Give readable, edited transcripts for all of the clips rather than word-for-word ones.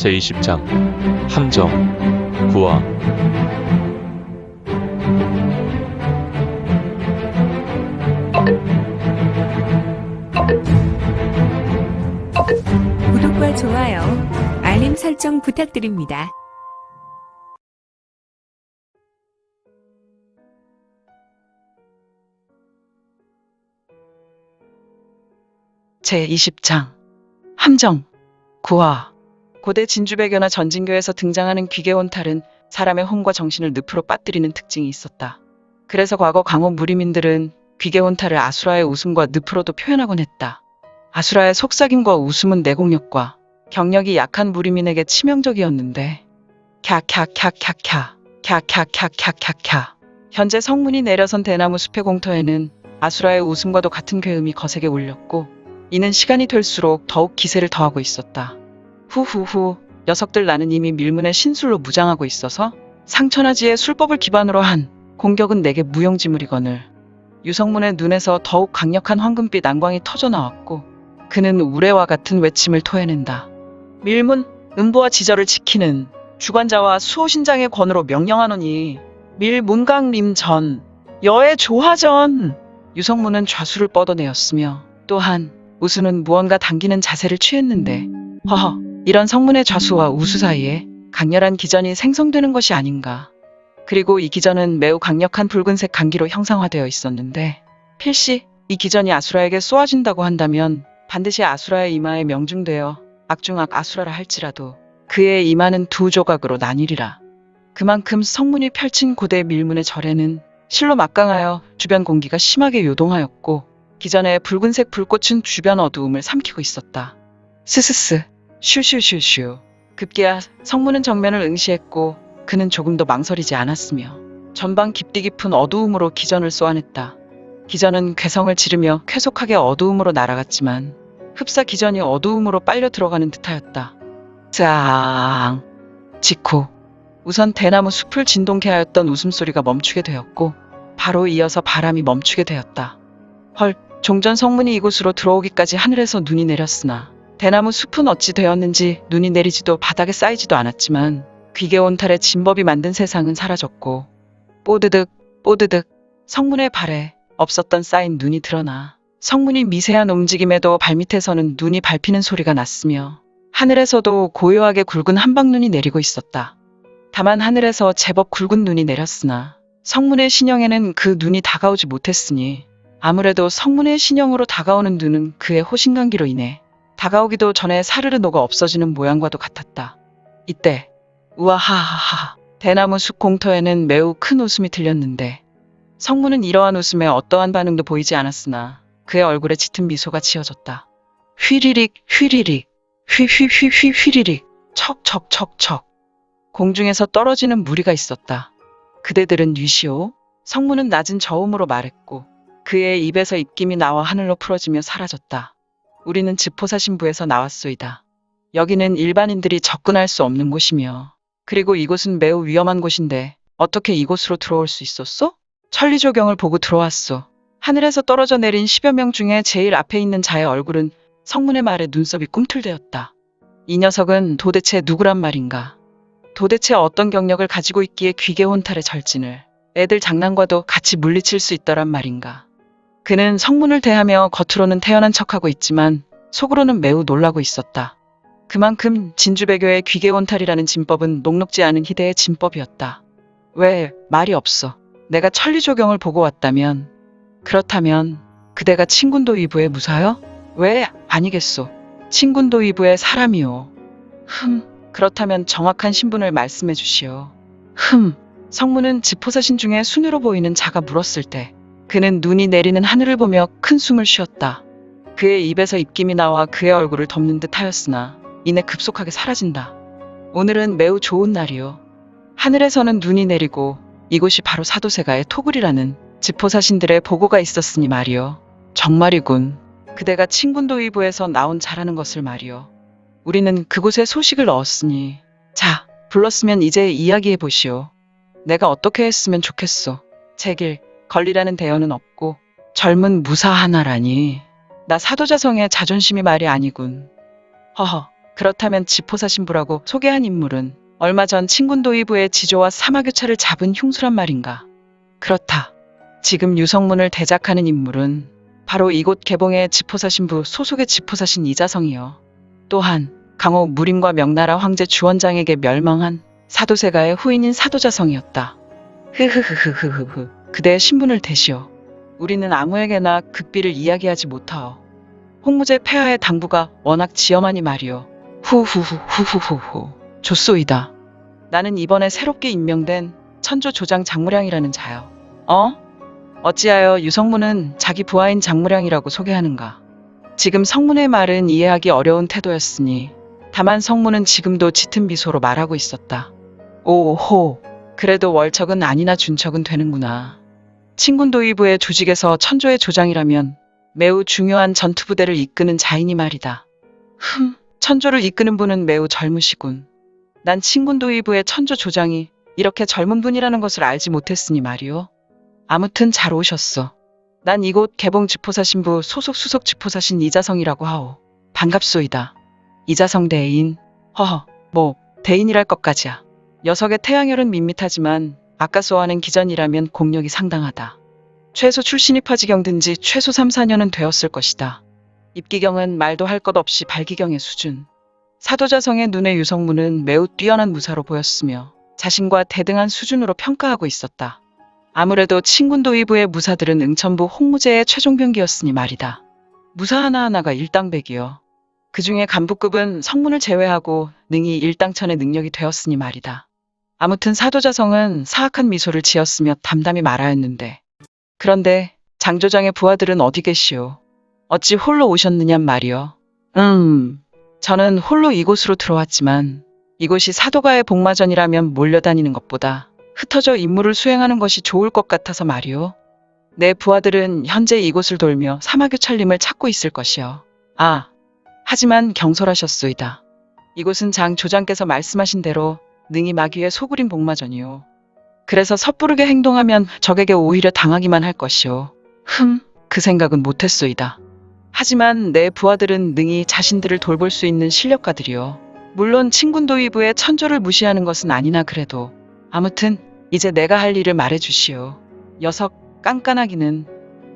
제20장 함정 구화. 구독과 좋아요, 알림 설정 부탁드립니다. 제20장 함정 구화. 고대 진주배교나 전진교에서 등장하는 귀계혼탈은 사람의 혼과 정신을 늪으로 빠뜨리는 특징이 있었다. 그래서 과거 강원 무리민들은 귀계혼탈을 아수라의 웃음과 늪으로도 표현하곤 했다. 아수라의 속삭임과 웃음은 내공력과 경력이 약한 무리민에게 치명적이었는데 캬캬캬캬캬 캬캬캬캬캬캬. 현재 성문이 내려선 대나무 숲의 공터에는 아수라의 웃음과도 같은 괴음이 거세게 울렸고 이는 시간이 될수록 더욱 기세를 더하고 있었다. 후후후, 녀석들 나는 이미 밀문의 신술로 무장하고 있어서 상천하지의 술법을 기반으로 한 공격은 내게 무용지물이거늘. 유성문의 눈에서 더욱 강력한 황금빛 안광이 터져 나왔고 그는 우레와 같은 외침을 토해낸다. 밀문, 음부와 지절을 지키는 주관자와 수호신장의 권으로 명령하노니 밀문강림 전, 여의 조하전. 유성문은 좌수를 뻗어내었으며 또한 우수는 무언가 당기는 자세를 취했는데 허허, 이런 성문의 좌수와 우수 사이에 강렬한 기전이 생성되는 것이 아닌가. 그리고 이 기전은 매우 강력한 붉은색 강기로 형상화되어 있었는데 필시 이 기전이 아수라에게 쏘아진다고 한다면 반드시 아수라의 이마에 명중되어 악중악 아수라라 할지라도 그의 이마는 두 조각으로 나뉘리라. 그만큼 성문이 펼친 고대 밀문의 절에는 실로 막강하여 주변 공기가 심하게 요동하였고 기전의 붉은색 불꽃은 주변 어두움을 삼키고 있었다. 스스스, 슈슈슈슈. 급기야 성문은 정면을 응시했고 그는 조금도 망설이지 않았으며 전방 깊디 깊은 어두움으로 기전을 쏘아냈다. 기전은 괴성을 지르며 쾌속하게 어두움으로 날아갔지만 흡사 기전이 어두움으로 빨려 들어가는 듯하였다. 짱! 직후 우선 대나무 숲을 진동케 하였던 웃음소리가 멈추게 되었고 바로 이어서 바람이 멈추게 되었다. 헐, 종전 성문이 이곳으로 들어오기까지 하늘에서 눈이 내렸으나 대나무 숲은 어찌 되었는지 눈이 내리지도 바닥에 쌓이지도 않았지만 귀계혼탈의 진법이 만든 세상은 사라졌고 뽀드득 뽀드득 성문의 발에 없었던 쌓인 눈이 드러나 성문이 미세한 움직임에도 발밑에서는 눈이 밟히는 소리가 났으며 하늘에서도 고요하게 굵은 한방눈이 내리고 있었다. 다만 하늘에서 제법 굵은 눈이 내렸으나 성문의 신형에는 그 눈이 다가오지 못했으니 아무래도 성문의 신형으로 다가오는 눈은 그의 호신강기로 인해 다가오기도 전에 사르르 녹아 없어지는 모양과도 같았다. 이때 우아하하하 대나무 숲 공터에는 매우 큰 웃음이 들렸는데 성문은 이러한 웃음에 어떠한 반응도 보이지 않았으나 그의 얼굴에 짙은 미소가 지어졌다. 휘리릭 휘리릭 휘휘휘휘 휘리릭 척척척척. 공중에서 떨어지는 무리가 있었다. 그대들은 뉘시오? 성문은 낮은 저음으로 말했고 그의 입에서 입김이 나와 하늘로 풀어지며 사라졌다. 우리는 즈포사 신부에서 나왔소이다. 여기는 일반인들이 접근할 수 없는 곳이며 그리고 이곳은 매우 위험한 곳인데 어떻게 이곳으로 들어올 수 있었소? 천리조경을 보고 들어왔소. 하늘에서 떨어져 내린 10여 명 중에 제일 앞에 있는 자의 얼굴은 성문의 말에 눈썹이 꿈틀대었다. 이 녀석은 도대체 누구란 말인가? 도대체 어떤 경력을 가지고 있기에 귀계혼탈의 절진을 애들 장난과도 같이 물리칠 수 있더란 말인가? 그는 성문을 대하며 겉으로는 태연한 척하고 있지만 속으로는 매우 놀라고 있었다. 그만큼 진주배교의 귀계혼탈이라는 진법은 녹록지 않은 희대의 진법이었다. 왜 말이 없어? 내가 천리조경을 보고 왔다면 그렇다면 그대가 친군도 이부의 무사여? 왜 아니겠소? 친군도 이부의 사람이오. 그렇다면 정확한 신분을 말씀해 주시오. 성문은 즈포사신 중에 순위로 보이는 자가 물었을 때 그는 눈이 내리는 하늘을 보며 큰 숨을 쉬었다. 그의 입에서 입김이 나와 그의 얼굴을 덮는 듯 하였으나 이내 급속하게 사라진다. 오늘은 매우 좋은 날이오. 하늘에서는 눈이 내리고 이곳이 바로 사도세가의 토굴이라는 즈포사신들의 보고가 있었으니 말이오. 정말이군. 그대가 친군도의부에서 나온 자라는 것을 말이오. 우리는 그곳에 소식을 얻었으니 자, 불렀으면 이제 이야기해 보시오. 내가 어떻게 했으면 좋겠소. 제길 권리라는 대여는 없고 젊은 무사 하나라니. 나 사도자성의 자존심이 말이 아니군. 허허, 그렇다면 지포사 신부라고 소개한 인물은 얼마 전 친군도의부의 지조와 사마교차를 잡은 흉수란 말인가? 그렇다. 지금 유성문을 대작하는 인물은 바로 이곳 개봉의 지포사 신부 소속의 지포사신 이자성이요. 또한 강호 무림과 명나라 황제 주원장에게 멸망한 사도세가의 후인인 사도자성이었다. 흐흐흐흐흐흐. 그대의 신분을 대시오. 우리는 아무에게나 극비를 이야기하지 못하오. 홍무제 폐하의 당부가 워낙 지엄하니 말이오. 후후후후후후. 좋소이다. 나는 이번에 새롭게 임명된 천조 조장 장무량이라는 자요. 어찌하여 유성문은 자기 부하인 장무량이라고 소개하는가? 지금 성문의 말은 이해하기 어려운 태도였으니 다만 성문은 지금도 짙은 미소로 말하고 있었다. 오호, 그래도 월척은 아니나 준척은 되는구나. 친군도의부의 조직에서 천조의 조장이라면 매우 중요한 전투부대를 이끄는 자이니 말이다. 천조를 이끄는 분은 매우 젊으시군. 난 친군도의부의 천조 조장이 이렇게 젊은 분이라는 것을 알지 못했으니 말이오. 아무튼 잘 오셨어. 난 이곳 개봉 지포사 신부 소속 수석 지포사신 이자성이라고 하오. 반갑소이다. 이자성 대인. 대인이랄 것까지야. 녀석의 태양열은 밋밋하지만 아까 소하는 기전이라면 공력이 상당하다. 최소 출신이 파지경 든지 최소 3, 4년은 되었을 것이다. 입기경은 말도 할 것 없이 발기경의 수준. 사도자성의 눈에 유성문은 매우 뛰어난 무사로 보였으며 자신과 대등한 수준으로 평가하고 있었다. 아무래도 친군도의부의 무사들은 응천부 홍무제의 최종병기였으니 말이다. 무사 하나하나가 일당백이요. 그 중에 간부급은 성문을 제외하고 능히 일당천의 능력이 되었으니 말이다. 아무튼 사도자성은 사악한 미소를 지었으며 담담히 말하였는데, 그런데 장조장의 부하들은 어디 계시오? 어찌 홀로 오셨느냔 말이요. 저는 홀로 이곳으로 들어왔지만 이곳이 사도가의 복마전이라면 몰려다니는 것보다 흩어져 임무를 수행하는 것이 좋을 것 같아서 말이오. 내 부하들은 현재 이곳을 돌며 사마교찰님을 찾고 있을 것이요. 하지만 경솔하셨소이다. 이곳은 장 조장께서 말씀하신 대로 능히 마귀의 소굴인 복마전이오. 그래서 섣부르게 행동하면 적에게 오히려 당하기만 할 것이오. 그 생각은 못했소이다. 하지만 내 부하들은 능히 자신들을 돌볼 수 있는 실력가들이오. 물론 친군도의부의 천조를 무시하는 것은 아니나 그래도 아무튼 이제 내가 할 일을 말해주시오. 녀석 깐깐하기는.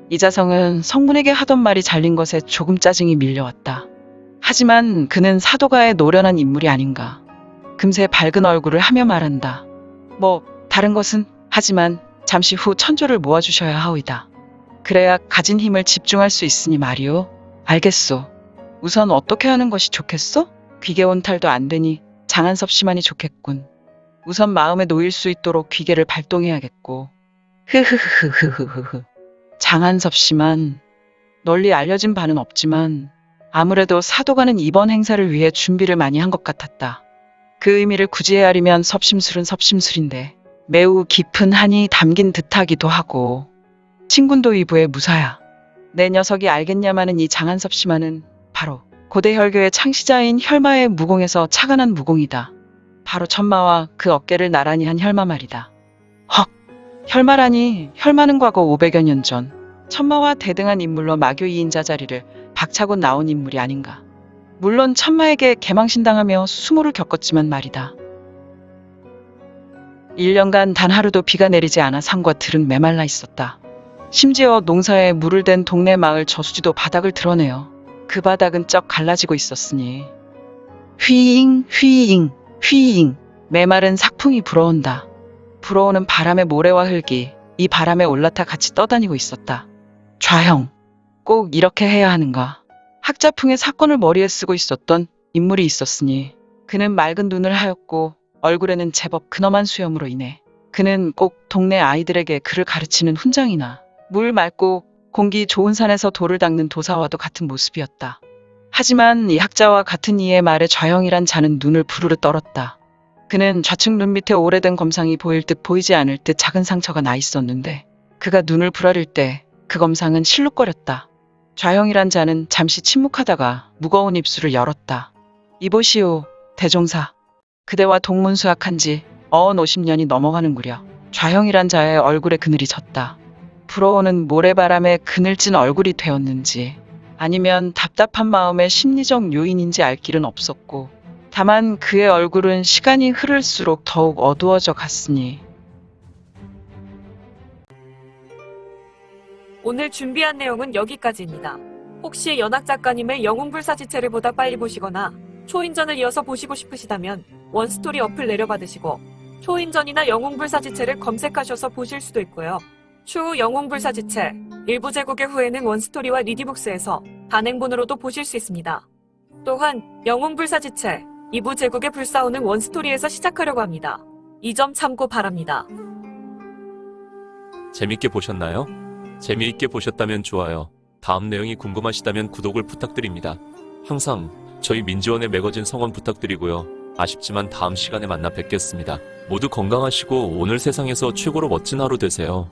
이자성은 성문에게 하던 말이 잘린 것에 조금 짜증이 밀려왔다. 하지만 그는 사도가의 노련한 인물이 아닌가. 금세 밝은 얼굴을 하며 말한다. 다른 것은 하지만 잠시 후 천조를 모아주셔야 하오이다. 그래야 가진 힘을 집중할 수 있으니 말이오. 알겠소. 우선 어떻게 하는 것이 좋겠소? 귀계온탈도 안 되니 장한섭씨만이 좋겠군. 우선 마음에 놓일 수 있도록 귀계를 발동해야겠고. 흐흐흐흐흐흐흐. 장한섭씨만. 널리 알려진 바는 없지만 아무래도 사도가는 이번 행사를 위해 준비를 많이 한 것 같았다. 그 의미를 굳이 헤아리면 섭심술은 섭심술인데 매우 깊은 한이 담긴 듯하기도 하고. 친군도의부의 무사야. 내 녀석이 알겠냐마는 이 장한섭씨만은 바로 고대 혈교의 창시자인 혈마의 무공에서 착안한 무공이다. 바로 천마와 그 어깨를 나란히 한 혈마 말이다. 혈마라니. 혈마는 과거 500여 년 전 천마와 대등한 인물로 마교 2인자 자리를 박차고 나온 인물이 아닌가. 물론 천마에게 개망신당하며 수모를 겪었지만 말이다. 1년간 단 하루도 비가 내리지 않아 산과 들은 메말라 있었다. 심지어 농사에 물을 댄 동네 마을 저수지도 바닥을 드러내어 그 바닥은 쩍 갈라지고 있었으니 휘잉 휘잉 휘잉. 메마른 삭풍이 불어온다. 불어오는 바람의 모래와 흙이 이 바람에 올라타 같이 떠다니고 있었다. 좌형. 꼭 이렇게 해야 하는가. 학자풍의 사건을 머리에 쓰고 있었던 인물이 있었으니 그는 맑은 눈을 하였고 얼굴에는 제법 근엄한 수염으로 인해 그는 꼭 동네 아이들에게 글을 가르치는 훈장이나 물 맑고 공기 좋은 산에서 돌을 닦는 도사와도 같은 모습이었다. 하지만 이 학자와 같은 이의 말에 좌형이란 자는 눈을 부르르 떨었다. 그는 좌측 눈 밑에 오래된 검상이 보일 듯 보이지 않을 듯 작은 상처가 나 있었는데 그가 눈을 부라릴 때 그 검상은 실룩거렸다. 좌형이란 자는 잠시 침묵하다가 무거운 입술을 열었다. 이보시오, 대종사. 그대와 동문수학한 지 50년이 넘어가는구려. 좌형이란 자의 얼굴에 그늘이 졌다. 불어오는 모래바람에 그늘진 얼굴이 되었는지 아니면 답답한 마음의 심리적 요인인지 알 길은 없었고, 다만 그의 얼굴은 시간이 흐를수록 더욱 어두워져 갔으니. 오늘 준비한 내용은 여기까지입니다. 혹시 연학 작가님의 영웅불사지체를 보다 빨리 보시거나 초인전을 이어서 보시고 싶으시다면 원스토리 어플 내려받으시고 초인전이나 영웅불사지체를 검색하셔서 보실 수도 있고요. 추후 영웅불사지체 일부 제국의 후에는 원스토리와 리디북스에서 단행본으로도 보실 수 있습니다. 또한 영웅불사지체 2부 제국의 불사오는 원스토리에서 시작하려고 합니다. 이 점 참고 바랍니다. 재밌게 보셨나요? 재미있게 보셨다면 좋아요. 다음 내용이 궁금하시다면 구독을 부탁드립니다. 항상 저희 민지원의 매거진 성원 부탁드리고요. 아쉽지만 다음 시간에 만나 뵙겠습니다. 모두 건강하시고 오늘 세상에서 최고로 멋진 하루 되세요.